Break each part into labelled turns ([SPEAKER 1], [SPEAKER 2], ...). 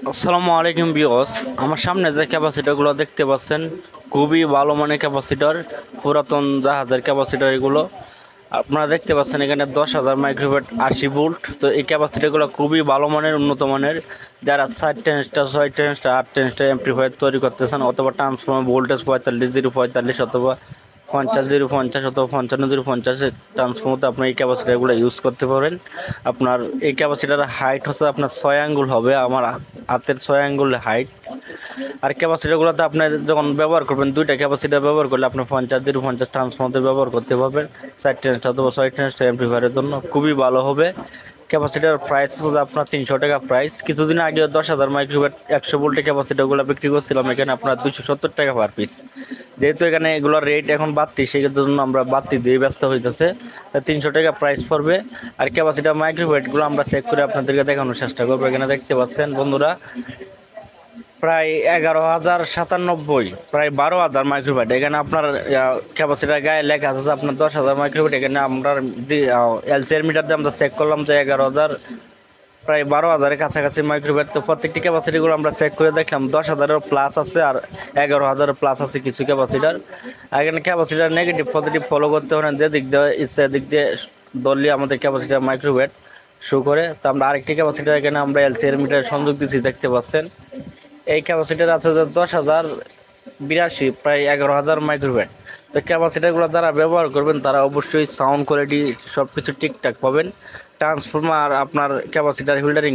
[SPEAKER 1] আসসালামু আলাইকুম ভিউয়ার্স, আমার সামনে যে ক্যাপাসিটরগুলো দেখতে পাচ্ছেন খুবই ভালো মানের ক্যাপাসিটর, পুরাতন জাহাজের ক্যাপাসিটর এগুলো। আপনারা দেখতে পাচ্ছেন এখানে 10,000 মাইক্রোভোল্ট 80 ভোল্ট। তো এই ক্যাপাসিটরগুলো খুবই ভালো মানের, উন্নত মানের। যারা 4 ট্রানজিস্টর 6 ট্রানজিস্টর 8 ট্রানজিস্টর এমপ্লিফায়ার তৈরি করতেছেন, অথবা ট্রান্সফর্মার ভোল্টেজ 45 0 45 অথবা 50 0 50 অথবা 55 0 50 ট্রান্সফর্মারতে আপনি এই ক্যাপাসিটারগুলো ইউজ করতে পারেন। আপনার এই ক্যাপাসিটারের হাইট হচ্ছে আপনার 6 আঙ্গুল হবে, আমার হাতের 6 আঙ্গুল হাইট। আর ক্যাপাসিটারগুলোতে আপনি যখন ব্যবহার করবেন, দুইটা ক্যাপাসিটার ব্যবহার করলে আপনি 50 0 50 ট্রান্সফর্মারতে ব্যবহার করতে পারবেন। 4 ট্রানজিস্টর অথবা 6 ট্রানজিস্টর এমপ্লিফায়ারের জন্য খুবই ভালো হবে। ক্যাপাসিটার প্রাইস হচ্ছে আপনার 300 টাকা প্রাইস। কিছুদিন আগে 10,000 মাইক্রোভোল্ট 100 ভোল্টের ক্যাপাসিটারগুলো বিক্রি করছিলাম, এখানে আপনার 270 টাকা পার পিস। যেহেতু এখানে এগুলোর রেট এখন বাড়তি, সেই জন্য আমরা বাড়তি দিয়ে ব্যস্ত হইতেছে, 300 টাকা প্রাইস পড়বে। আর ক্যাপাসিটার মাইক্রোভোল্টগুলো আমরা চেক করে আপনাদেরকে দেখানোর চেষ্টা করবো। এখানে দেখতে পাচ্ছেন বন্ধুরা, প্রায় 11,097, প্রায় 12,000 মাইক্রোভোল্ট। এখানে আপনার ক্যাপাসিটার গায়ে লেখা আছে আপনার 10,000 মাইক্রোভোল্ট। এখানে আমরা এলসিআর মিটার দিয়ে আমরা চেক করলাম যে 11,000, প্রায় 12,000-এর কাছাকাছি মাইক্রোভোল্ট। তো প্রত্যেকটি ক্যাপাসিটিগুলো আমরা চেক করে দেখলাম 10,000-এর প্লাস আছে আর 11,000-এর প্লাস আছে কিছু ক্যাপাসিটার। আর এখানে ক্যাপাসিটার নেগেটিভ পজিটিভ ফলো করতে পারেন, যে দিক দিয়ে ইচ্ছা দিক দিয়ে ধরলে আমাদের ক্যাপাসিটার মাইক্রোভোল্ট শো করে। তো আমরা আরেকটি ক্যাপাসিটার এখানে আমরা এলসিআর মিটার সংযোগ দিচ্ছি, দেখতে পাচ্ছেন। এই ক্যাপাসিটার আছে যে 10,082, প্রায় 11,000 মাইক্রোভোল্ট। তো ক্যাপাসিটারগুলো যারা ব্যবহার করবেন তারা অবশ্যই সাউন্ড কোয়ালিটি সব কিছু ঠিকঠাক পাবেন। ট্রান্সফর্মার আপনার ক্যাপাসিটার ফিল্টারিং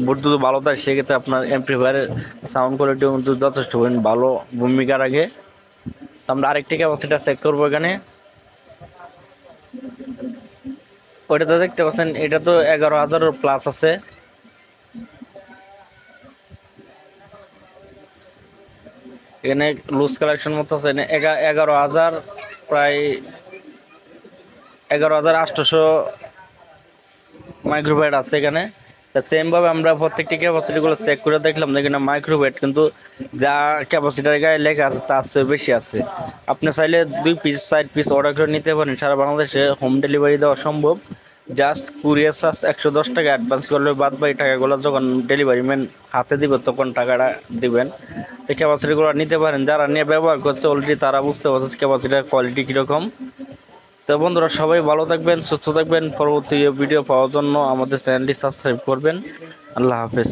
[SPEAKER 1] বোর্ড যদি ভালো থাকে, সেক্ষেত্রে আপনার এমপ্লিফায়ারের সাউন্ড কোয়ালিটিও কিন্তু যথেষ্ট ভালো ভূমিকা রাখে। আমরা আরেকটি ক্যাপাসিটার চেক করবো এখানে। ওইটাতে দেখতে পাচ্ছেন এটা তো 11,000 প্লাস আছে। এখানে লুজ কালেকশন মতো আছে, 11,000, প্রায় 11,800 মাইক্রোভোল্ট আছে এখানে। সেমভাবে আমরা প্রত্যেকটি ক্যাপাসিটিগুলো চেক করে দেখলাম, এখানে মাইক্রোভোল্ট কিন্তু যা ক্যাপাসিটার গায়ে লেখা আছে তার চেয়ে বেশি আছে। আপনি চাইলে 2 পিস 4 পিস অর্ডার করে নিতে পারেন, সারা বাংলাদেশে হোম ডেলিভারি দেওয়া সম্ভব। জাস্ট কুরিয়ার চার্জ 110 টাকা অ্যাডভান্স করলে বাদ বাকি টাকাগুলো যখন ডেলিভারি ম্যান হাতে দিবে তখন টাকাটা দিবেন। তো ক্যাপাসিটিগুলো নিতে পারেন, যারা নিয়ে ব্যবহার করছে অলরেডি তারা বুঝতে পারছে ক্যাপাসিটির কোয়ালিটি কীরকম। তো বন্ধুরা, সবাই ভালো থাকবেন, সুস্থ থাকবেন। পরবর্তী ভিডিও পাওয়ার জন্য আমাদের চ্যানেলটি সাবস্ক্রাইব করবেন। আল্লাহ হাফেজ।